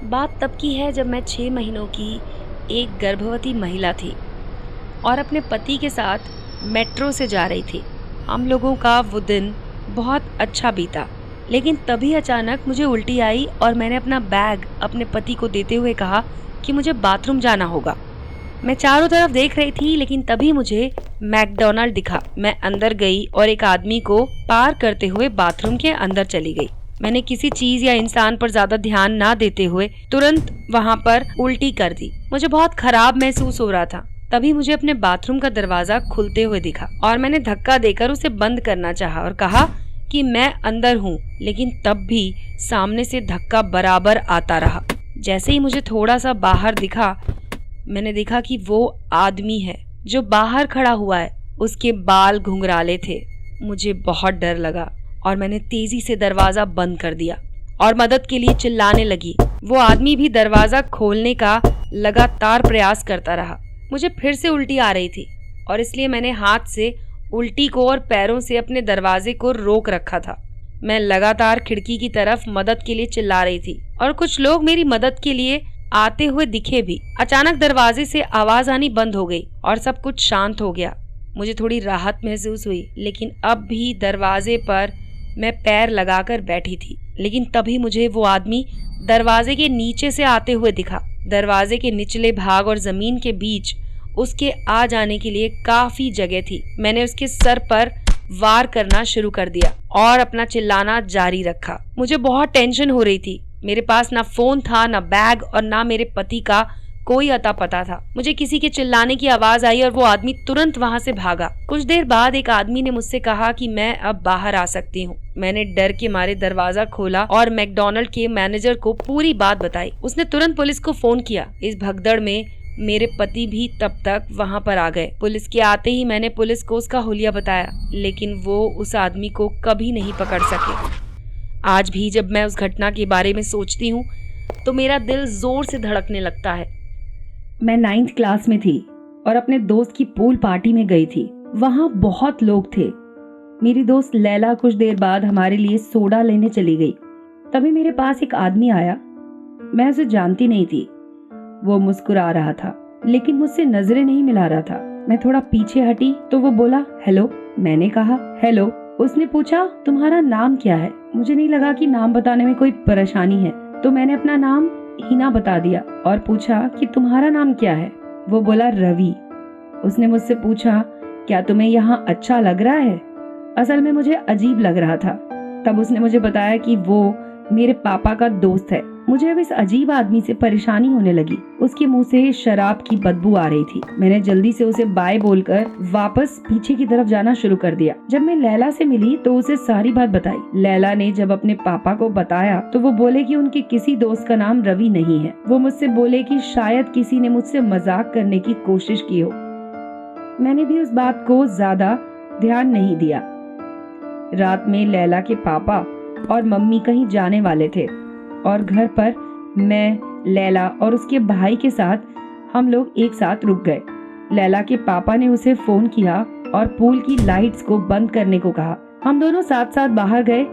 बात तब की है जब मैं 6 महीनों की एक गर्भवती महिला थी और अपने पति के साथ मेट्रो से जा रही थी। हम लोगों का वो दिन बहुत अच्छा बीता, लेकिन तभी अचानक मुझे उल्टी आई और मैंने अपना बैग अपने पति को देते हुए कहा कि मुझे बाथरूम जाना होगा। मैं चारों तरफ देख रही थी, लेकिन तभी मुझे मैकडॉनल्ड दिखा। मैं अंदर गई और एक आदमी को पार करते हुए बाथरूम के अंदर चली गई। मैंने किसी चीज या इंसान पर ज्यादा ध्यान ना देते हुए तुरंत वहां पर उल्टी कर दी। मुझे बहुत खराब महसूस हो रहा था। तभी मुझे अपने बाथरूम का दरवाजा खुलते हुए दिखा और मैंने धक्का देकर उसे बंद करना चाहा और कहा कि मैं अंदर हूँ, लेकिन तब भी सामने से धक्का बराबर आता रहा। जैसे ही मुझे थोड़ा सा बाहर दिखा, मैंने देखा कि वो आदमी है जो बाहर खड़ा हुआ है। उसके बाल घुंघराले थे। मुझे बहुत डर लगा और मैंने तेजी से दरवाजा बंद कर दिया और मदद के लिए चिल्लाने लगी। वो आदमी भी दरवाजा खोलने का लगातार प्रयास करता रहा। मुझे फिर से उल्टी आ रही थी और इसलिए मैंने हाथ से उल्टी को और पैरों से अपने दरवाजे को रोक रखा था। मैं लगातार खिड़की की तरफ मदद के लिए चिल्ला रही थी और कुछ लोग मेरी मदद के लिए आते हुए दिखे भी। अचानक दरवाजे से आवाज आनी बंद हो गई और सब कुछ शांत हो गया। मुझे थोड़ी राहत महसूस हुई, लेकिन अब भी दरवाजे पर मैं पैर लगाकर बैठी थी। लेकिन तभी मुझे वो आदमी दरवाजे के नीचे से आते हुए दिखा। दरवाजे के निचले भाग और जमीन के बीच उसके आ जाने के लिए काफी जगह थी। मैंने उसके सर पर वार करना शुरू कर दिया और अपना चिल्लाना जारी रखा। मुझे बहुत टेंशन हो रही थी। मेरे पास ना फोन था, ना बैग और ना मेरे पति का कोई अता पता था। मुझे किसी के चिल्लाने की आवाज आई और वो आदमी तुरंत वहां से भागा। कुछ देर बाद एक आदमी ने मुझसे कहा कि मैं अब बाहर आ सकती हूँ। मैंने डर के मारे दरवाजा खोला और मैकडॉनल्ड के मैनेजर को पूरी बात बताई। उसने तुरंत पुलिस को फोन किया। इस भगदड़ में मेरे पति भी तब तक वहां पर आ गए। पुलिस के आते ही मैंने पुलिस को उसका हुलिया बताया, लेकिन वो उस आदमी को कभी नहीं पकड़ सके। आज भी जब मैं उस घटना के बारे में सोचती हूँ तो मेरा दिल जोर से धड़कने लगता है। मैं 9th क्लास में थी और अपने दोस्त की पूल पार्टी में गई थी। वहाँ बहुत लोग थे। मेरी दोस्त लैला कुछ देर बाद हमारे लिए सोडा लेने चली गई। तभी मेरे पास एक आदमी आया। मैं उसे जानती नहीं थी। वो मुस्कुरा रहा था, लेकिन मुझसे नजरें नहीं मिला रहा था। मैं थोड़ा पीछे हटी तो वो बोला, हेलो। मैंने कहा, हेलो। उसने पूछा, तुम्हारा नाम क्या है? मुझे नहीं लगा कि नाम बताने में कोई परेशानी है, तो मैंने अपना नाम हिना बता दिया और पूछा कि तुम्हारा नाम क्या है? वो बोला, रवि। उसने मुझसे पूछा, क्या तुम्हें यहाँ अच्छा लग रहा है? असल में मुझे अजीब लग रहा था। तब उसने मुझे बताया कि वो मेरे पापा का दोस्त है। मुझे अब इस अजीब आदमी से परेशानी होने लगी। उसके मुंह से शराब की बदबू आ रही थी। मैंने जल्दी से उसे बाय बोलकर वापस पीछे की तरफ जाना शुरू कर दिया। जब मैं लैला से मिली तो उसे सारी बात बताई। लैला ने जब अपने पापा को बताया तो वो बोले कि उनके किसी दोस्त का नाम रवि नहीं है। वो मुझसे बोले कि शायद किसी ने मुझसे मजाक करने की कोशिश की हो। मैंने भी उस बात को ज्यादा ध्यान नहीं दिया। रात में लैला के पापा और मम्मी कहीं जाने वाले थे और घर पर मैं, लैला और उसके भाई के साथ हम लोग एक साथ रुक गए। लैला के पापा ने उसे फोन किया और पूल की लाइट्स को बंद करने को कहा। हम दोनों साथ साथ बाहर गए।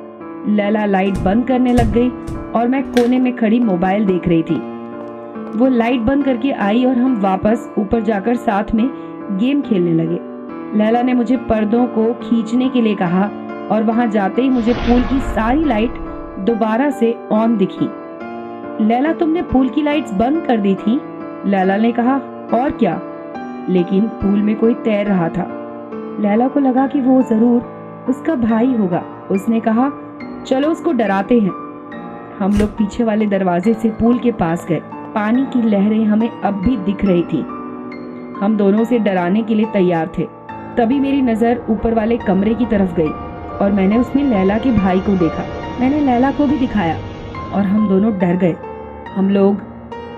लैला लाइट बंद करने लग गई और मैं कोने में खड़ी मोबाइल देख रही थी। वो लाइट बंद करके आई और हम वापस ऊपर जाकर साथ में गेम खेलने लगे। लैला ने मुझे पर्दों को खींचने के लिए कहा और वहां जाते ही मुझे पूल की सारी लाइट दोबारा से ऑन दिखी। लैला, तुमने पूल की लाइट्स बंद कर दी थी? लैला ने कहा, और क्या, लेकिन पूल में कोई तैर रहा था। लैला को लगा कि वो जरूर उसका भाई होगा। उसने कहा, चलो उसको डराते हैं। हम लोग पीछे वाले दरवाजे से पूल के पास गए। पानी की लहरें हमें अब भी दिख रही थी। हम दोनों उसे डराने के लिए तैयार थे। तभी मेरी नजर ऊपर वाले कमरे की तरफ गई और मैंने उसमें लैला के भाई को देखा। मैंने लैला को भी दिखाया और हम दोनों डर गए। हम लोग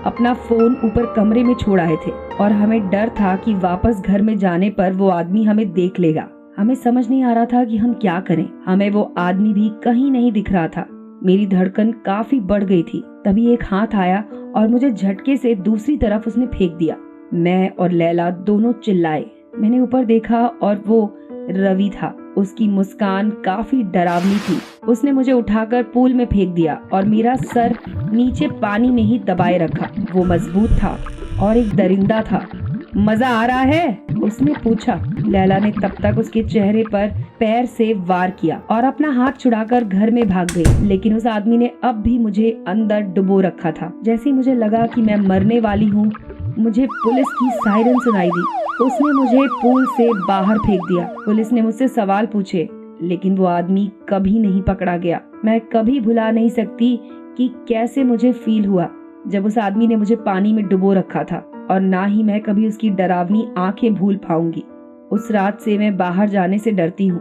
अपना फोन ऊपर कमरे में छोड़ आए थे और हमें डर था कि वापस घर में जाने पर वो आदमी हमें देख लेगा। हमें समझ नहीं आ रहा था कि हम क्या करें। हमें वो आदमी भी कहीं नहीं दिख रहा था। मेरी धड़कन काफी बढ़ गई थी। तभी एक हाथ आया और मुझे झटके से दूसरी तरफ उसने फेंक दिया। मैं और लैला दोनों चिल्लाए। मैंने ऊपर देखा और वो रवि था। उसकी मुस्कान काफी डरावनी थी उसने मुझे उठाकर पूल में फेंक दिया और मेरा सर नीचे पानी में ही दबाए रखा। वो मजबूत था और एक दरिंदा था। मजा आ रहा है? उसने पूछा। लैला ने तब तक उसके चेहरे पर पैर से वार किया और अपना हाथ छुड़ाकर घर में भाग गई। लेकिन उस आदमी ने अब भी मुझे अंदर डुबो रखा था। जैसे ही मुझे लगा कि मैं मरने वाली हूँ, मुझे पुलिस की सायरन सुनाई दी। उसने मुझे पूल से बाहर फेंक दिया। पुलिस ने मुझसे सवाल पूछे, लेकिन वो आदमी कभी नहीं पकड़ा गया। मैं कभी भुला नहीं सकती कि कैसे मुझे फील हुआ जब उस आदमी ने मुझे पानी में डुबो रखा था, और ना ही मैं कभी उसकी डरावनी आंखें भूल पाऊंगी। उस रात से मैं बाहर जाने से डरती हूँ,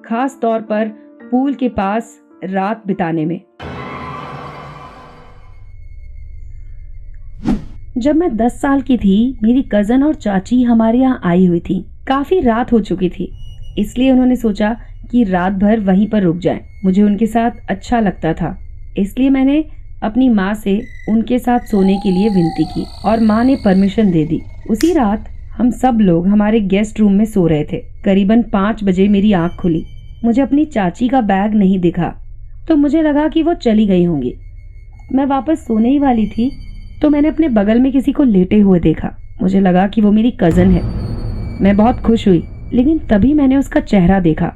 खास तौर पर पूल के पास रात बिताने में। जब मैं 10 साल की थी, मेरी कजन और चाची हमारे यहाँ आई हुई थी। काफी रात हो चुकी थी, इसलिए उन्होंने सोचा कि रात भर वहीं पर रुक जाएं। मुझे उनके साथ अच्छा लगता था, इसलिए मैंने अपनी माँ से उनके साथ सोने के लिए विनती की और माँ ने परमिशन दे दी। उसी रात हम सब लोग हमारे गेस्ट रूम में सो रहे थे। करीबन 5 बजे मेरी आंख खुली। मुझे अपनी चाची का बैग नहीं दिखा, तो मुझे लगा कि वो चली गई होंगी। मैं वापस सोने ही वाली थी तो मैंने अपने बगल में किसी को लेटे हुए देखा। मुझे लगा कि वो मेरी कजन है। मैं बहुत खुश हुई, लेकिन तभी मैंने उसका चेहरा देखा।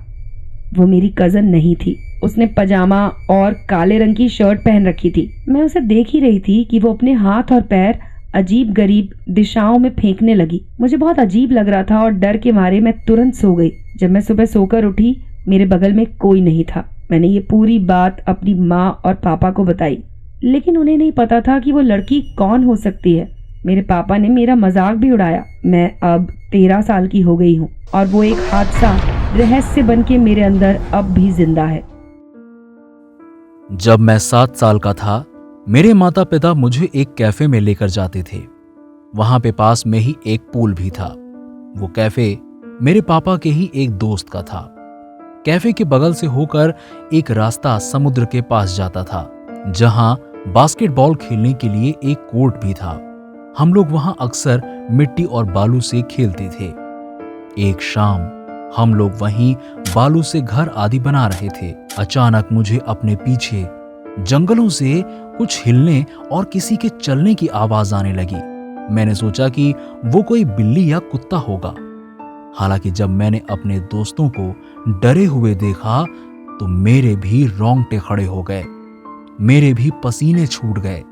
वो मेरी कजन नहीं थी। उसने पजामा और काले रंग की शर्ट पहन रखी थी। मैं उसे देख ही रही थी कि वो अपने हाथ और पैर अजीब गरीब दिशाओं में फेंकने लगी। मुझे बहुत अजीब लग रहा था और डर के मारे मैं तुरंत सो गई। जब मैं सुबह सोकर उठी, मेरे बगल में कोई नहीं था। मैंने ये पूरी बात अपनी माँ और पापा को बताई, लेकिन उन्हें नहीं पता था कि वो लड़की कौन हो सकती है। मेरे पापा ने मेरा मजाक भी उड़ाया। मैं अब 13 साल की हो गई हूँ और वो एक हादसा रहस्य बन के मेरे अंदर अब भी जिंदा है। जब मैं 7 साल का था, मेरे माता पिता मुझे एक कैफे में लेकर जाते थे। वहां पे पास में ही एक पूल भी था। वो कैफे मेरे पापा के ही एक दोस्त का था। कैफे के बगल से होकर एक रास्ता समुद्र के पास जाता था, जहां बास्केटबॉल खेलने के लिए एक कोर्ट भी था। हम लोग वहां अक्सर मिट्टी और बालू से खेलते थे। एक शाम हम लोग वहीं बालू से घर आदि बना रहे थे। अचानक मुझे अपने पीछे जंगलों से कुछ हिलने और किसी के चलने की आवाज आने लगी। मैंने सोचा कि वो कोई बिल्ली या कुत्ता होगा। हालांकि जब मैंने अपने दोस्तों को डरे हुए देखा तो मेरे भी रोंगटे खड़े हो गए, मेरे भी पसीने छूट गए।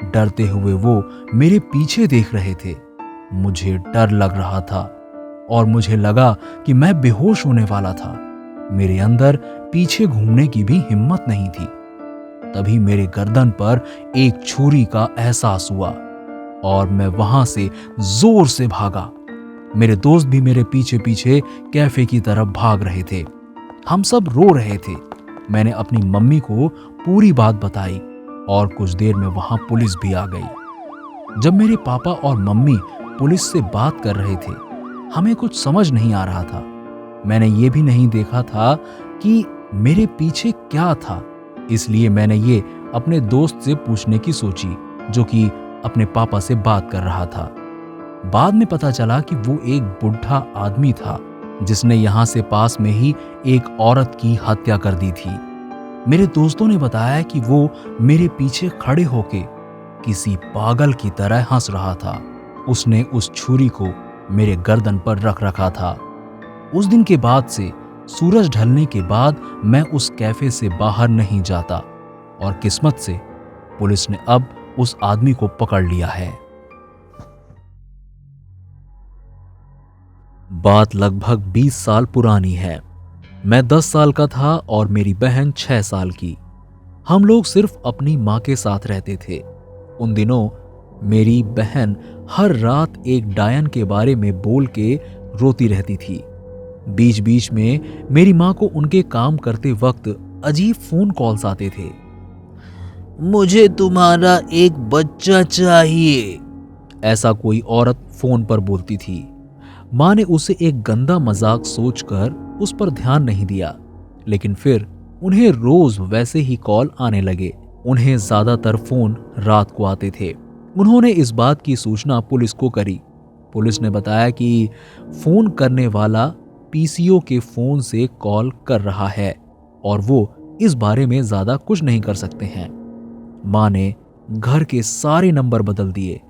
डरते हुए वो मेरे पीछे देख रहे थे। मुझे डर लग रहा था और मुझे लगा कि मैं बेहोश होने वाला था। मेरे अंदर पीछे घूमने की भी हिम्मत नहीं थी। तभी मेरे गर्दन पर एक छुरी का एहसास हुआ और मैं वहां से जोर से भागा। मेरे दोस्त भी मेरे पीछे पीछे कैफे की तरफ भाग रहे थे। हम सब रो रहे थे। मैंने अपनी मम्मी को पूरी बात बताई और कुछ देर में वहां पुलिस भी आ गई। जब मेरे पापा और मम्मी पुलिस से बात कर रहे थे, हमें कुछ समझ नहीं आ रहा था। मैंने ये भी नहीं देखा था कि मेरे पीछे क्या था, इसलिए मैंने ये अपने दोस्त से पूछने की सोची, जो कि अपने पापा से बात कर रहा था। बाद में पता चला कि वो एक बुढ़ा आदमी था जिसने यहां से पास में ही एक औरत की हत्या कर दी थी। मेरे दोस्तों ने बताया कि वो मेरे पीछे खड़े होके किसी पागल की तरह हंस रहा था। उसने उस छुरी को मेरे गर्दन पर रख रखा था। उस दिन के बाद से सूरज ढलने के बाद मैं उस कैफे से बाहर नहीं जाता और किस्मत से पुलिस ने अब उस आदमी को पकड़ लिया है। बात लगभग 20 साल पुरानी है। मैं 10 साल का था और मेरी बहन 6 साल की। हम लोग सिर्फ अपनी माँ के साथ रहते थे। उन दिनों मेरी बहन हर रात एक डायन के बारे में बोल के रोती रहती थी। बीच बीच में मेरी माँ को उनके काम करते वक्त अजीब फोन कॉल्स आते थे। मुझे तुम्हारा एक बच्चा चाहिए, ऐसा कोई औरत फोन पर बोलती थी। माँ ने उसे एक गंदा मजाक सोचकर उस पर ध्यान नहीं दिया, लेकिन फिर उन्हें रोज वैसे ही कॉल आने लगे। उन्हें ज्यादातर फोन रात को आते थे। उन्होंने इस बात की सूचना पुलिस को करी। पुलिस ने बताया कि फोन करने वाला पीसीओ के फोन से कॉल कर रहा है और वो इस बारे में ज्यादा कुछ नहीं कर सकते हैं। माँ ने घर के सारे नंबर बदल दिए,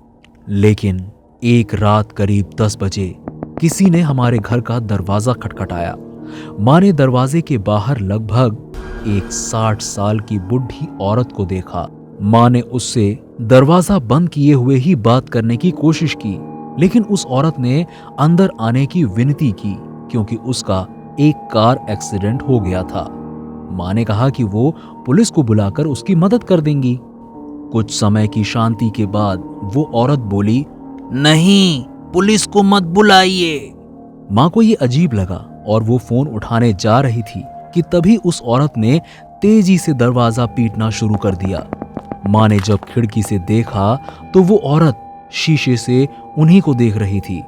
लेकिन एक रात करीब 10 बजे किसी ने हमारे घर का दरवाजा खटखटाया। माँ ने दरवाजे के बाहर लगभग एक 60 साल की बुढ़ी औरत को देखा। माँ ने उससे दरवाजा बंद किए हुए ही बात करने की कोशिश की, लेकिन उस औरत ने अंदर आने की विनती की क्योंकि उसका एक कार एक्सीडेंट हो गया था। माँ ने कहा कि वो पुलिस को बुलाकर उसकी मदद कर देंगी। कुछ समय की शांति के बाद वो औरत बोली, नहीं, पुलिस को मत बुलाइए। माँ को ये अजीब लगा और वो फोन उठाने जा रही थी कि तभी उस औरत ने तेजी से दरवाजा पीटना शुरू कर दिया। माँ ने जब खिड़की से देखा तो वो औरत शीशे से उन्हीं को देख रही थी।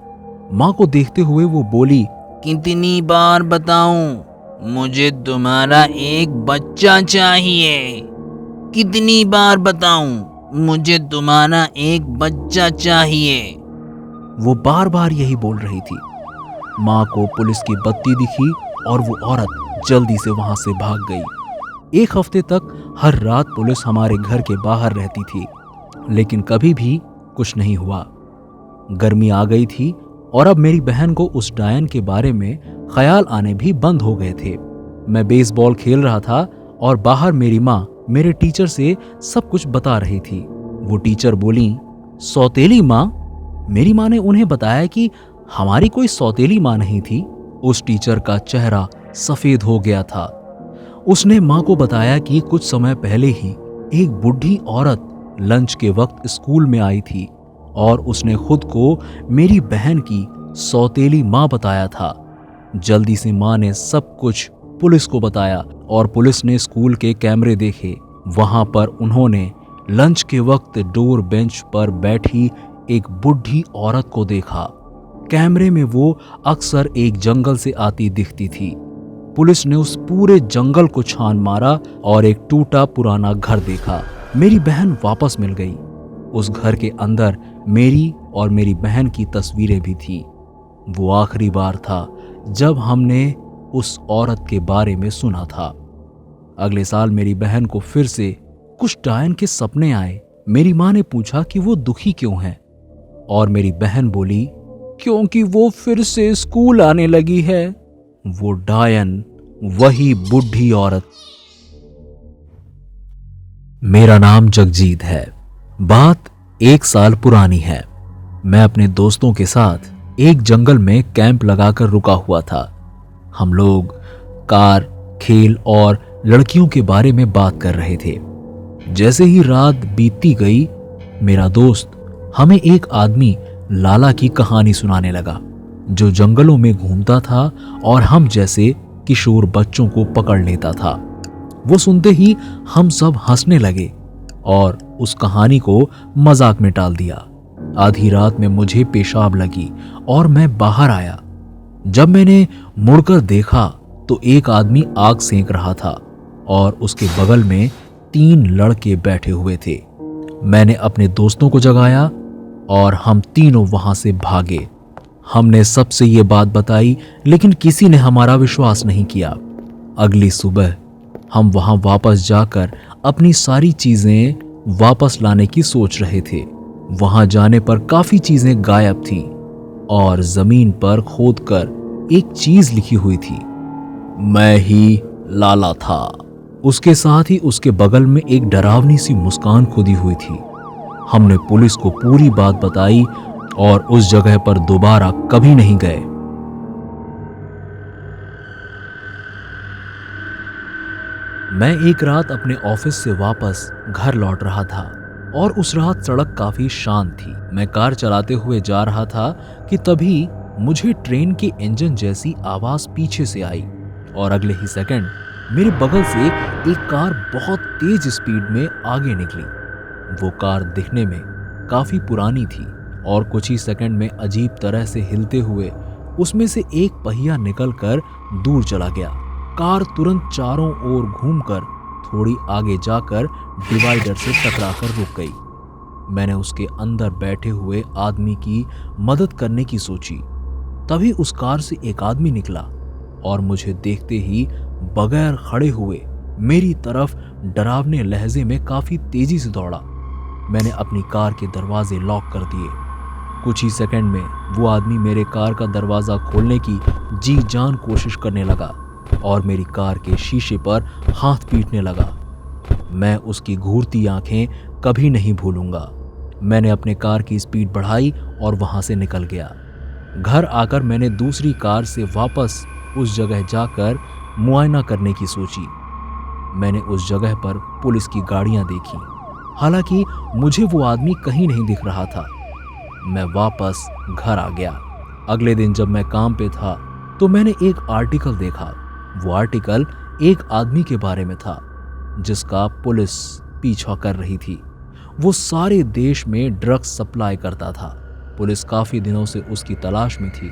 माँ को देखते हुए वो बोली, कितनी बार बताऊं, मुझे तुम्हारा एक बच्चा चाहिए। कितनी बार बताऊं, मुझे तुम्हारा एक बच्चा चाहिए। वो बार बार यही बोल रही थी। माँ को पुलिस की बत्ती दिखी और वो औरत जल्दी से वहां से भाग गई। 1 हफ्ते तक हर रात पुलिस हमारे घर के बाहर रहती थी, लेकिन कभी भी कुछ नहीं हुआ। गर्मी आ गई थी और अब मेरी बहन को उस डायन के बारे में ख्याल आने भी बंद हो गए थे। मैं बेसबॉल खेल रहा था और बाहर मेरी माँ मेरे टीचर से सब कुछ बता रही थी। वो टीचर बोली, सौतेली माँ? मेरी माँ ने उन्हें बताया कि हमारी कोई सौतेली माँ नहीं थी। उस टीचर का चेहरा सफेद हो गया था। उसने माँ को बताया कि कुछ समय पहले ही एक बुढ़ी औरत लंच के वक्त स्कूल में आई थी और उसने खुद को मेरी बहन की सौतेली माँ बताया था। जल्दी से माँ ने सब कुछ पुलिस को बताया और पुलिस ने स्कूल के कैमरे देखे। वहां पर उन्होंने लंच के वक्त डोर बेंच पर बैठी एक बुढ़ी औरत को देखा। कैमरे में वो अक्सर एक जंगल से आती दिखती थी। पुलिस ने उस पूरे जंगल को छान मारा और एक टूटा पुराना घर देखा। मेरी बहन वापस मिल गई। उस घर के अंदर मेरी और मेरी बहन की तस्वीरें भी थी। वो आखिरी बार था जब हमने उस औरत के बारे में सुना था। अगले साल मेरी बहन को फिर से कुछ डायन के सपने आए। मेरी माँ ने पूछा कि वो दुखी क्यों है और मेरी बहन बोली, क्योंकि वो फिर से स्कूल आने लगी है। वो डायन वही बुढ़ी औरत। मेरा नाम जगजीत है। बात 1 साल पुरानी है। मैं अपने दोस्तों के साथ एक जंगल में कैंप लगाकर रुका हुआ था। हम लोग कार, खेल और लड़कियों के बारे में बात कर रहे थे। जैसे ही रात बीतती गई, मेरा दोस्त हमें एक आदमी लाला की कहानी सुनाने लगा, जो जंगलों में घूमता था और हम जैसे किशोर बच्चों को पकड़ लेता था। वो सुनते ही हम सब हंसने लगे और उस कहानी को मजाक में टाल दिया। आधी रात में मुझे पेशाब लगी और मैं बाहर आया। जब मैंने मुड़कर देखा तो एक आदमी आग सेंक रहा था और उसके बगल में 3 लड़के बैठे हुए थे। मैंने अपने दोस्तों को जगाया और हम तीनों वहां से भागे। हमने सबसे ये बात बताई, लेकिन किसी ने हमारा विश्वास नहीं किया। अगली सुबह हम वहां वापस जाकर अपनी सारी चीजें वापस लाने की सोच रहे थे। वहां जाने पर काफी चीजें गायब थीं और जमीन पर खोदकर एक चीज लिखी हुई थी। मैं ही लाला था। उसके साथ ही उसके बगल में एक डरावनी सी मुस्कान खुदी हुई थी। हमने पुलिस को पूरी बात बताई और उस जगह पर दोबारा कभी नहीं गए। मैं एक रात अपने ऑफिस से वापस घर लौट रहा था और उस रात सड़क काफी शांत थी। मैं कार चलाते हुए जा रहा था कि तभी मुझे ट्रेन के इंजन जैसी आवाज पीछे से आई और अगले ही सेकंड मेरे बगल से एक कार बहुत तेज स्पीड में आगे निकली। वो कार दिखने में काफी पुरानी थी और कुछ ही सेकंड में अजीब तरह से हिलते हुए उसमें से एक पहिया निकलकर दूर चला गया। कार तुरंत चारों ओर घूमकर थोड़ी आगे जाकर डिवाइडर से टकराकर रुक गई। मैंने उसके अंदर बैठे हुए आदमी की मदद करने की सोची। तभी उस कार से एक आदमी निकला और मुझे देखते ही बगैर खड़े हुए मेरी तरफ डरावने लहजे में काफी तेजी से दौड़ा। मैंने अपनी कार के दरवाजे लॉक कर दिए। कुछ ही सेकंड में वो आदमी मेरे कार का दरवाजा खोलने की जी जान कोशिश करने लगा और मेरी कार के शीशे पर हाथ पीटने लगा। मैं उसकी घूरती आंखें कभी नहीं भूलूंगा। मैंने अपने कार की स्पीड बढ़ाई और वहां से निकल गया। घर आकर मैंने दूसरी कार से वापस उस जगह जाकर मुआयना करने की सोची। मैंने उस जगह पर पुलिस की गाड़ियां देखी, हालांकि मुझे वो आदमी कहीं नहीं दिख रहा था। मैं वापस घर आ गया। अगले दिन जब मैं काम पे था तो मैंने एक आर्टिकल देखा। वो आर्टिकल एक आदमी के बारे में था जिसका पुलिस पीछा कर रही थी। वो सारे देश में ड्रग्स सप्लाई करता था। पुलिस काफी दिनों से उसकी तलाश में थी।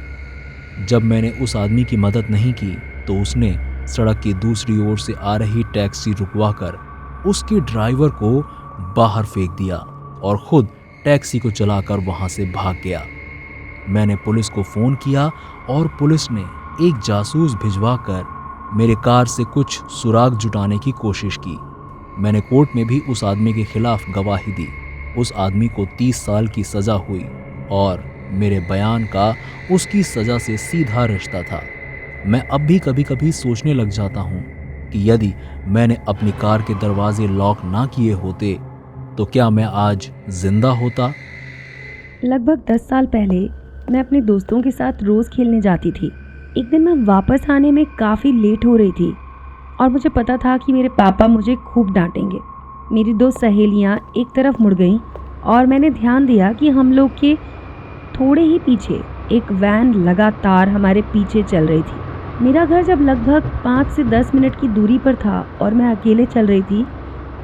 जब मैंने उस आदमी की मदद नहीं की तो उसने सड़क की दूसरी ओर से आ रही टैक्सी रुकवाकर उसके ड्राइवर को बाहर फेंक दिया और खुद टैक्सी को चलाकर वहां से भाग गया। मैंने पुलिस को फोन किया और पुलिस ने एक जासूस भिजवाकर मेरे कार से कुछ सुराग जुटाने की कोशिश की। मैंने कोर्ट में भी उस आदमी के खिलाफ गवाही दी। उस आदमी को 30 साल की सजा हुई और मेरे बयान का उसकी सजा से सीधा रिश्ता था। मैं अब भी कभी कभी सोचने लग जाता हूँ कि यदि मैंने अपनी कार के दरवाजे लॉक ना किए होते तो क्या मैं आज जिंदा होता। लगभग 10 साल पहले मैं अपने दोस्तों के साथ रोज़ खेलने जाती थी। एक दिन मैं वापस आने में काफ़ी लेट हो रही थी और मुझे पता था कि मेरे पापा मुझे खूब डांटेंगे। मेरी दो सहेलियां एक तरफ मुड़ गईं और मैंने ध्यान दिया कि हम लोग के थोड़े ही पीछे एक वैन लगातार हमारे पीछे चल रही थी। मेरा घर जब लगभग 5 से 10 मिनट की दूरी पर था और मैं अकेले चल रही थी,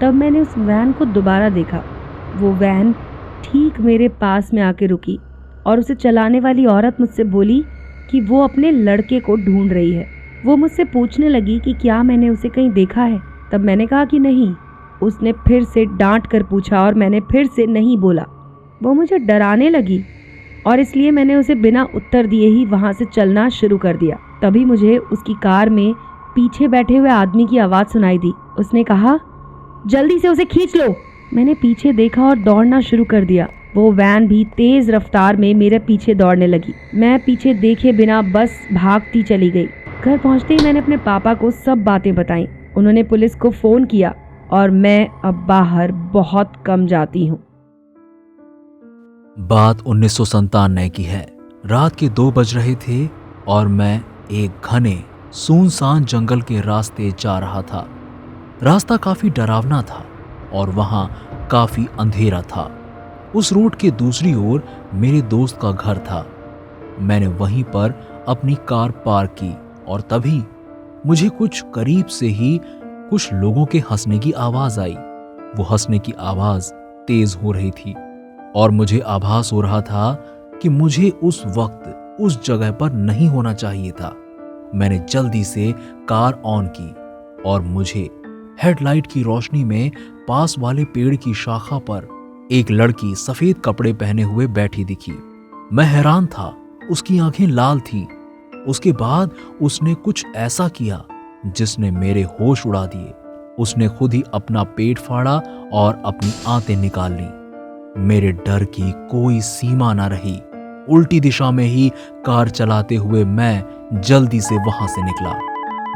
तब मैंने उस वैन को दोबारा देखा। वो वैन ठीक मेरे पास में आके रुकी और उसे चलाने वाली औरत मुझसे बोली कि वो अपने लड़के को ढूंढ रही है। वो मुझसे पूछने लगी कि क्या मैंने उसे कहीं देखा है। तब मैंने कहा कि नहीं। उसने फिर से डांट कर पूछा और मैंने फिर से नहीं बोला। वो मुझे डराने लगी और इसलिए मैंने उसे बिना उत्तर दिए ही वहाँ से चलना शुरू कर दिया। तभी मुझे उसकी कार में पीछे बैठे हुए आदमी की आवाज़ सुनाई दी। उसने कहा, जल्दी से उसे खींच लो। मैंने पीछे देखा और दौड़ना शुरू कर दिया। वो वैन भी तेज रफ्तार में मेरे पीछे दौड़ने लगी। मैं पीछे देखे बिना बस भागती चली गई। घर पहुंचते ही मैंने अपने पापा को सब बातें बताईं। उन्होंने पुलिस को फोन किया और मैं अब बाहर बहुत कम जाती हूँ। बात 1997 की है। रात के 2 बज रहे थे और मैं एक घने सुनसान जंगल के रास्ते जा रहा था। रास्ता काफी डरावना था और वहां काफी अंधेरा था। उस रोड के दूसरी ओर मेरे दोस्त का घर था। मैंने वहीं पर अपनी कार पार्क की और तभी मुझे कुछ करीब से ही कुछ लोगों के हंसने की आवाज आई। वो हंसने की आवाज तेज हो रही थी और मुझे आभास हो रहा था कि मुझे उस वक्त उस जगह पर नहीं होना चाहिए था। मैंने जल्दी से कार ऑन की और मुझे हेडलाइट की रोशनी में पास वाले पेड़ की शाखा पर एक लड़की सफेद कपड़े पहने हुए बैठी दिखी। मैं हैरान था। उसकी आंखें लाल थीं। उसके बाद उसने कुछ ऐसा किया जिसने मेरे होश उड़ा दिए। उसने खुद ही अपना पेट फाड़ा और अपनी आंतें निकाल ली। मेरे डर की कोई सीमा ना रही। उल्टी दिशा में ही कार चलाते हुए मैं जल्दी से वहां से निकला।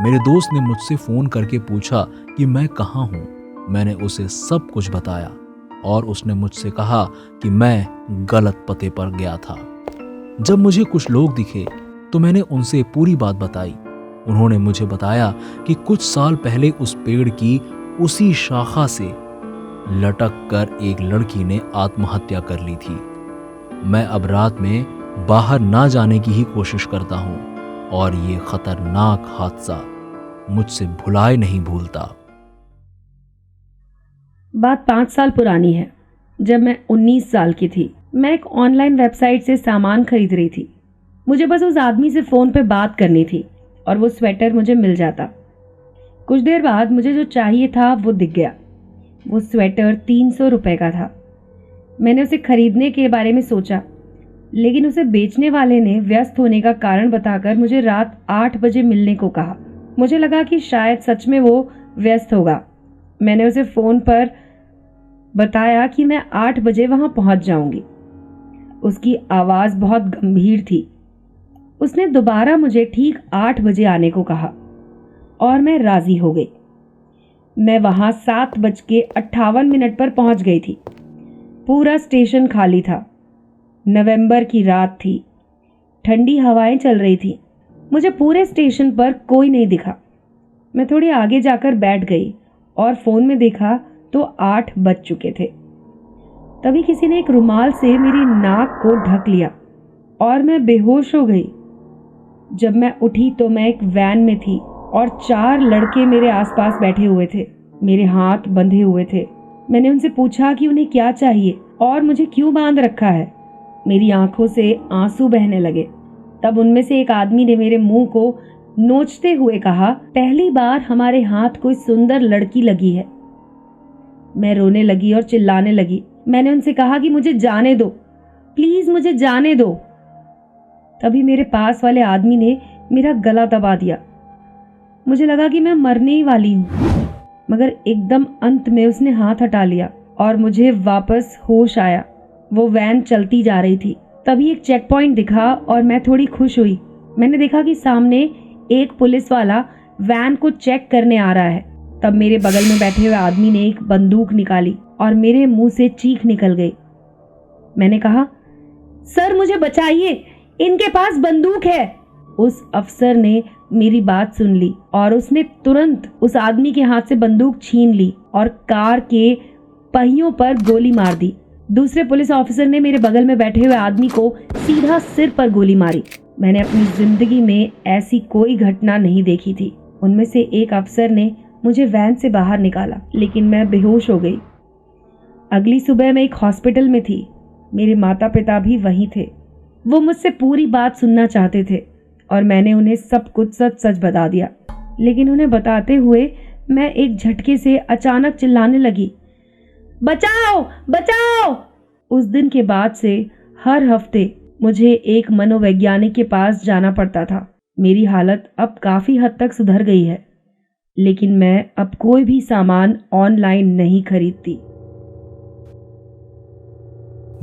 मेरे दोस्त ने मुझसे फोन करके पूछा कि मैं कहाँ हूँ। मैंने उसे सब कुछ बताया और उसने मुझसे कहा कि मैं गलत पते पर गया था। जब मुझे कुछ लोग दिखे तो मैंने उनसे पूरी बात बताई। उन्होंने मुझे बताया कि कुछ साल पहले उस पेड़ की उसी शाखा से लटक कर एक लड़की ने आत्महत्या कर ली थी। मैं अब रात में बाहर ना जाने की ही कोशिश करता हूँ और ये खतरनाक हादसा मुझसे भुलाए नहीं भूलता। बात 5 साल पुरानी है। जब मैं 19 साल की थी, मैं एक ऑनलाइन वेबसाइट से सामान खरीद रही थी। मुझे बस उस आदमी से फ़ोन पे बात करनी थी और वो स्वेटर मुझे मिल जाता। कुछ देर बाद मुझे जो चाहिए था वो दिख गया। वो स्वेटर 300 रुपये का था। मैंने उसे खरीदने के बारे में सोचा, लेकिन उसे बेचने वाले ने व्यस्त होने का कारण बताकर मुझे रात 8 बजे मिलने को कहा। मुझे लगा कि शायद सच में वो व्यस्त होगा। मैंने उसे फ़ोन पर बताया कि मैं 8 बजे वहाँ पहुँच जाऊँगी। उसकी आवाज़ बहुत गंभीर थी। उसने दोबारा मुझे ठीक 8 बजे आने को कहा और मैं राज़ी हो गई। मैं वहाँ 7:58 पर पहुँच गई थी। पूरा स्टेशन खाली था। नवंबर की रात थी। ठंडी हवाएं चल रही थी। मुझे पूरे स्टेशन पर कोई नहीं दिखा। मैं थोड़ी आगे जाकर बैठ गई और फ़ोन में देखा तो 8 बज चुके थे। तभी किसी ने एक रुमाल से मेरी नाक को ढक लिया और मैं बेहोश हो गई। जब मैं उठी तो मैं एक वैन में थी और 4 लड़के मेरे आसपास बैठे हुए थे। मेरे हाथ बंधे हुए थे। मैंने उनसे पूछा कि उन्हें क्या चाहिए और मुझे क्यों बांध रखा है। मेरी आंखों से आंसू बहने लगे। तब उनमें से एक आदमी ने मेरे मुंह को नोचते हुए कहा, पहली बार हमारे हाथ कोई सुंदर लड़की लगी है। मैं रोने लगी और चिल्लाने लगी। मैंने उनसे कहा कि मुझे जाने दो, प्लीज मुझे जाने दो। तभी मेरे पास वाले आदमी ने मेरा गला दबा दिया। मुझे लगा कि मैं मरने ही वाली हूँ, मगर एकदम अंत में उसने हाथ हटा लिया और मुझे वापस होश आया। वो वैन चलती जा रही थी। तभी एक चेक पॉइंट दिखा और मैं थोड़ी खुश हुई। मैंने देखा कि सामने एक पुलिस वाला वैन को चेक करने आ रहा है। तब मेरे बगल में बैठे हुए आदमी ने एक बंदूक निकाली और मेरे मुंह से चीख निकल गई। मैंने कहा, सर मुझे बचाइए, इनके पास बंदूक है। उस अफसर ने मेरी बात सुन ली और उसने तुरंत उस आदमी के हाथ से बंदूक छीन ली और कार के पहियों पर गोली मार दी। दूसरे पुलिस ऑफिसर ने मेरे बगल में बैठे हुए आदमी को सीधा सिर पर गोली मारी। मैंने अपनी जिंदगी में ऐसी कोई घटना नहीं देखी थी। उनमें से एक अफसर ने मुझे वैन से बाहर निकाला, लेकिन मैं बेहोश हो गई। अगली सुबह मैं एक हॉस्पिटल में थी। मेरे माता पिता भी वहीं थे। वो मुझसे पूरी बात सुनना चाहते थे और मैंने उन्हें सब कुछ सच सच बता दिया। लेकिन उन्हें बताते हुए मैं एक झटके से अचानक चिल्लाने लगी, बचाओ बचाओ। उस दिन के बाद से हर हफ्ते मुझे एक मनोवैज्ञानिक के पास जाना पड़ता था। मेरी हालत अब काफी हद तक सुधर गई है, लेकिन मैं अब कोई भी सामान ऑनलाइन नहीं खरीदती।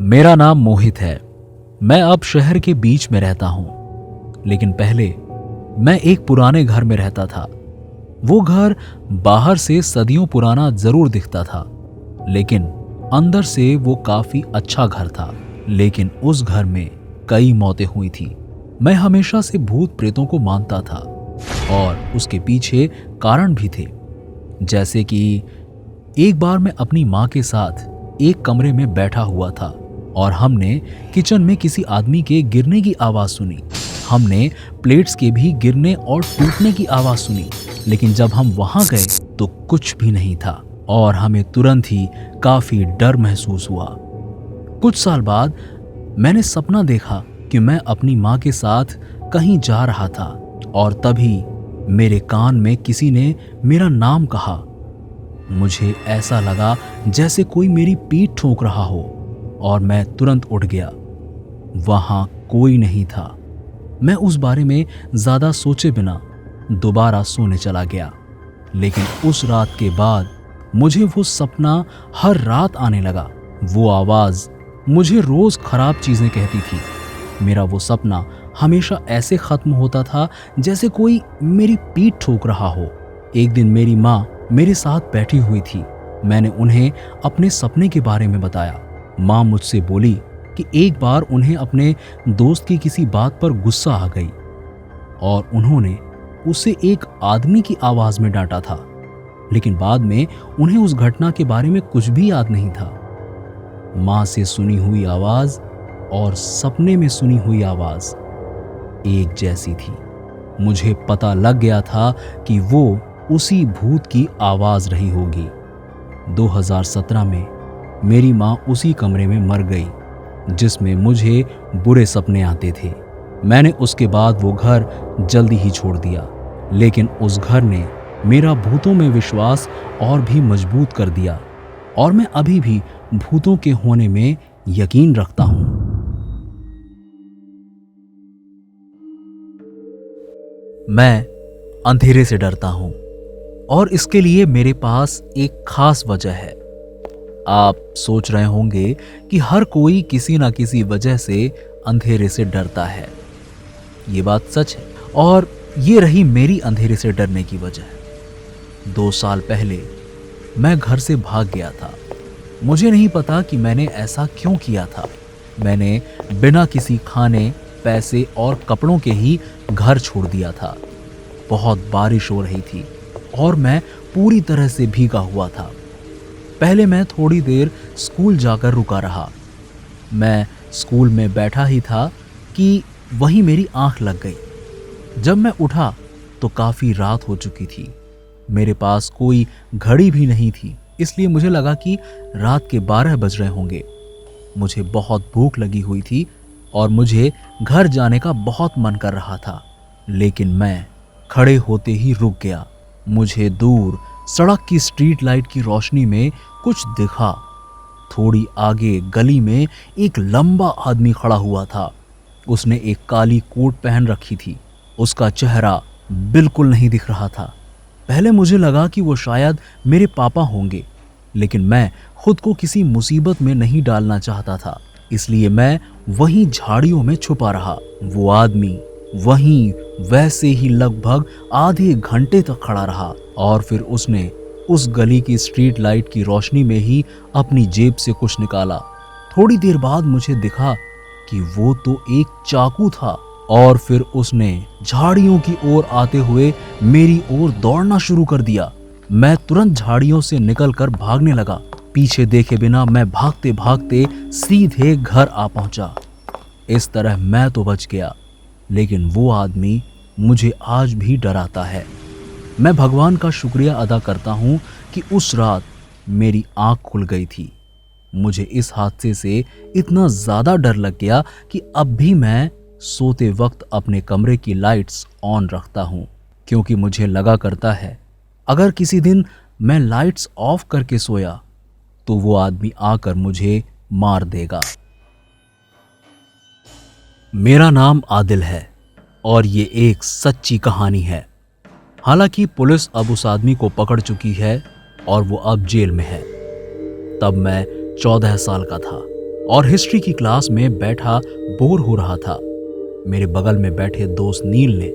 मेरा नाम मोहित है। मैं अब शहर के बीच में रहता हूं, लेकिन पहले मैं एक पुराने घर में रहता था। वो घर बाहर से सदियों पुराना जरूर दिखता था, लेकिन अंदर से वो काफी अच्छा घर था। लेकिन उस घर में कई मौतें हुई थी। मैं हमेशा से भूत प्रेतों को मानता था और उसके पीछे कारण भी थे। जैसे कि एक बार मैं अपनी माँ के साथ एक कमरे में बैठा हुआ था और हमने किचन में किसी आदमी के गिरने की आवाज सुनी। हमने प्लेट्स के भी गिरने और टूटने की आवाज सुनी, लेकिन जब हम वहां गए तो कुछ भी नहीं था और हमें तुरंत ही काफी डर महसूस हुआ। कुछ साल बाद मैंने सपना देखा कि मैं अपनी माँ के साथ कहीं जा रहा था और तभी मेरे कान में किसी ने मेरा नाम कहा। मुझे ऐसा लगा जैसे कोई मेरी पीठ ठोक रहा हो और मैं तुरंत उठ गया। वहां कोई नहीं था। मैं उस बारे में ज्यादा सोचे बिना दोबारा सोने चला गया। लेकिन उस रात के बाद मुझे वो सपना हर रात आने लगा। वो आवाज मुझे रोज खराब चीजें कहती थी। मेरा वो सपना हमेशा ऐसे खत्म होता था जैसे कोई मेरी पीठ ठोक रहा हो। एक दिन मेरी माँ मेरे साथ बैठी हुई थी। मैंने उन्हें अपने सपने के बारे में बताया। माँ मुझसे बोली कि एक बार उन्हें अपने दोस्त की किसी बात पर गुस्सा आ गई और उन्होंने उसे एक आदमी की आवाज में डांटा था, लेकिन बाद में उन्हें उस घटना के बारे में कुछ भी याद नहीं था। माँ से सुनी हुई आवाज और सपने में सुनी हुई आवाज एक जैसी थी। मुझे पता लग गया था कि वो उसी भूत की आवाज रही होगी। 2017 में मेरी माँ उसी कमरे में मर गई जिसमें मुझे बुरे सपने आते थे। मैंने उसके बाद वो घर जल्दी ही छोड़ दिया, लेकिन उस घर ने मेरा भूतों में विश्वास और भी मजबूत कर दिया और मैं अभी भी भूतों के होने में यकीन रखता हूं। मैं अंधेरे से डरता हूं और इसके लिए मेरे पास एक खास वजह है। आप सोच रहे होंगे कि हर कोई किसी ना किसी वजह से अंधेरे से डरता है। ये बात सच है और ये रही मेरी अंधेरे से डरने की वजह। 2 साल पहले मैं घर से भाग गया था। मुझे नहीं पता कि मैंने ऐसा क्यों किया था। मैंने बिना किसी खाने, पैसे और कपड़ों के ही घर छोड़ दिया था। बहुत बारिश हो रही थी और मैं पूरी तरह से भीगा हुआ था। पहले मैं थोड़ी देर स्कूल जाकर रुका रहा। मैं स्कूल में बैठा ही था कि वहीं मेरी आंख लग गई। जब मैं उठा तो काफ़ी रात हो चुकी थी। मेरे पास कोई घड़ी भी नहीं थी, इसलिए मुझे लगा कि रात के 12 बज रहे होंगे। मुझे बहुत भूख लगी हुई थी और मुझे घर जाने का बहुत मन कर रहा था, लेकिन मैं खड़े होते ही रुक गया। मुझे दूर सड़क की स्ट्रीट लाइट की रोशनी में कुछ दिखा। थोड़ी आगे गली में एक लंबा आदमी खड़ा हुआ था। उसने एक काली कोट पहन रखी थी। उसका चेहरा बिल्कुल नहीं दिख रहा था। पहले मुझे लगा कि वो शायद मेरे पापा होंगे, लेकिन मैं खुद को किसी मुसीबत में नहीं डालना चाहता था, इसलिए मैं वहीं झाड़ियों में छुपा रहा। वो आदमी वहीं वैसे ही लगभग आधे घंटे तक खड़ा रहा और फिर उसने उस गली की स्ट्रीट लाइट की रोशनी में ही अपनी जेब से कुछ निकाला। थोड़ी देर बाद मुझे दिखा कि वो तो एक चाकू था और फिर उसने झाड़ियों की ओर आते हुए मेरी ओर दौड़ना शुरू कर दिया। मैं तुरंत झाड़ियों से निकलकर भागने लगा। पीछे देखे बिना मैं भागते भागते सीधे घर आ पहुंचा। इस तरह मैं तो बच गया, लेकिन वो आदमी मुझे आज भी डराता है। मैं भगवान का शुक्रिया अदा करता हूँ कि उस रात मेरी आंख खुल गई थी। मुझे इस हादसे से इतना ज़्यादा डर लग गया कि अब भी मैं सोते वक्त अपने कमरे की लाइट्स ऑन रखता हूँ, क्योंकि मुझे लगा करता है अगर किसी दिन मैं लाइट्स ऑफ करके सोया तो वो आदमी आकर मुझे मार देगा। मेरा नाम आदिल है और ये एक सच्ची कहानी है। हालांकि पुलिस अब उस आदमी को पकड़ चुकी है और वो अब जेल में है। तब मैं 14 साल का था और हिस्ट्री की क्लास में बैठा बोर हो रहा था। मेरे बगल में बैठे दोस्त नील ने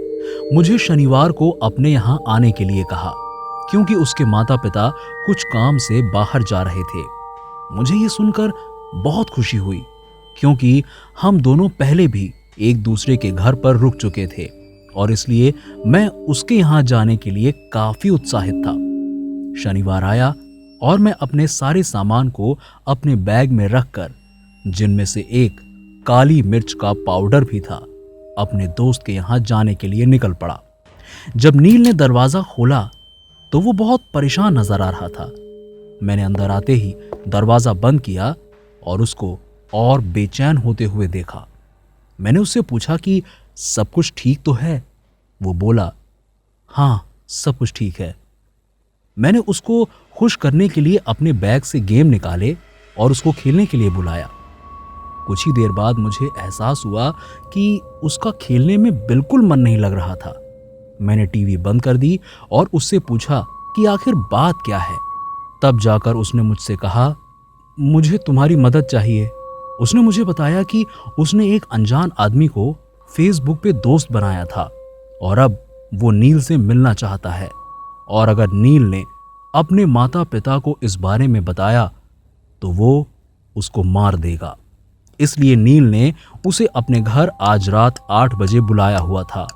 मुझे शनिवार को अपने यहाँ आने के लिए कहा, क्योंकि उसके माता पिता कुछ काम से बाहर जा रहे थे। मुझे ये सुनकर बहुत खुशी हुई, क्योंकि हम दोनों पहले भी एक दूसरे के घर पर रुक चुके थे और इसलिए मैं उसके यहाँ जाने के लिए काफी उत्साहित था। शनिवार आया और मैं अपने सारे सामान को अपने बैग में रखकर, जिनमें से एक काली मिर्च का पाउडर भी था, अपने दोस्त के यहाँ जाने के लिए निकल पड़ा। जब नील ने दरवाजा खोला तो वो बहुत परेशान नजर आ रहा था। मैंने अंदर आते ही दरवाजा बंद किया और उसको और बेचैन होते हुए देखा। मैंने उससे पूछा कि सब कुछ ठीक तो है? वो बोला, हाँ सब कुछ ठीक है। मैंने उसको खुश करने के लिए अपने बैग से गेम निकाले और उसको खेलने के लिए बुलाया। कुछ ही देर बाद मुझे एहसास हुआ कि उसका खेलने में बिल्कुल मन नहीं लग रहा था। मैंने टीवी बंद कर दी और उससे पूछा कि आखिर बात क्या है। तब जाकर उसने मुझसे कहा, मुझे तुम्हारी मदद चाहिए। उसने मुझे बताया कि उसने एक अनजान आदमी को फेसबुक पे दोस्त बनाया था और अब वो नील से मिलना चाहता है, और अगर नील ने अपने माता पिता को इस बारे में बताया तो वो उसको मार देगा। इसलिए नील ने उसे अपने घर आज रात 8 बजे बुलाया हुआ था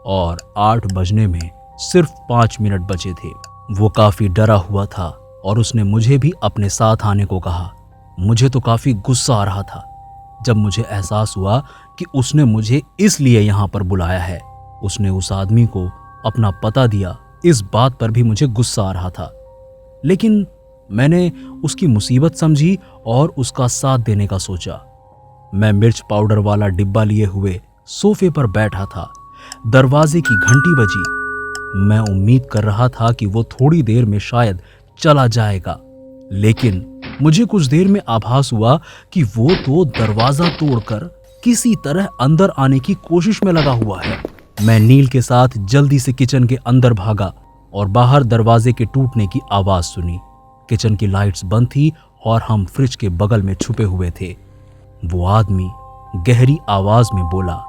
और 8 बजने में सिर्फ 5 मिनट बचे थे। वो काफी डरा हुआ था और उसने मुझे भी अपने साथ आने को कहा। मुझे तो काफी गुस्सा आ रहा था जब मुझे एहसास हुआ कि उसने मुझे इसलिए यहाँ पर बुलाया है। उसने उस आदमी को अपना पता दिया, इस बात पर भी मुझे गुस्सा आ रहा था, लेकिन मैंने उसकी मुसीबत समझी और उसका साथ देने का सोचा। मैं मिर्च पाउडर वाला डिब्बा लिए हुए सोफे पर बैठा था। दरवाजे की घंटी बजी। मैं उम्मीद कर रहा था कि वो थोड़ी देर में शायद चला जाएगा, लेकिन मुझे कुछ देर में आभास हुआ कि वो तो दरवाजा तोड़कर किसी तरह अंदर आने की कोशिश में लगा हुआ है। मैं नील के साथ जल्दी से किचन के अंदर भागा और बाहर दरवाजे के टूटने की आवाज सुनी। किचन की लाइट्स बंद थी और हम फ्रिज के बगल में छुपे हुए थे। वो आदमी गहरी आवाज में बोला,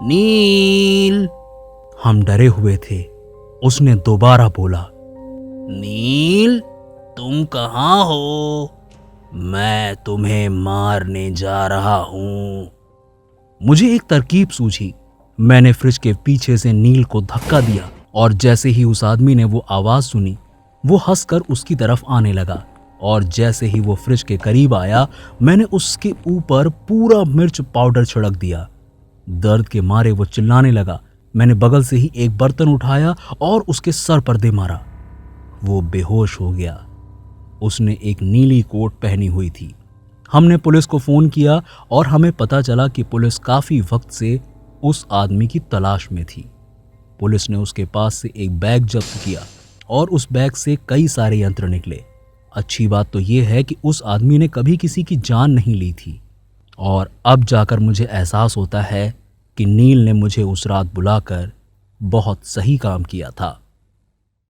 नील। हम डरे हुए थे। उसने दोबारा बोला, नील, तुम कहाँ हो? मैं तुम्हें मारने जा रहा हूं। मुझे एक तरकीब सूझी। मैंने फ्रिज के पीछे से नील को धक्का दिया और जैसे ही उस आदमी ने वो आवाज सुनी, वो हंसकर उसकी तरफ आने लगा और जैसे ही वो फ्रिज के करीब आया, मैंने उसके ऊपर पूरा मिर्च पाउडर छिड़क दिया। दर्द के मारे वो चिल्लाने लगा। मैंने बगल से ही एक बर्तन उठाया और उसके सर पर दे मारा। वो बेहोश हो गया। उसने एक नीली कोट पहनी हुई थी। हमने पुलिस को फोन किया और हमें पता चला कि पुलिस काफी वक्त से उस आदमी की तलाश में थी। पुलिस ने उसके पास से एक बैग जब्त किया और उस बैग से कई सारे यंत्र निकले। अच्छी बात तो यह है कि उस आदमी ने कभी किसी की जान नहीं ली थी। और अब जाकर मुझे एहसास होता है कि नील ने मुझे उस रात बुलाकर बहुत सही काम किया था।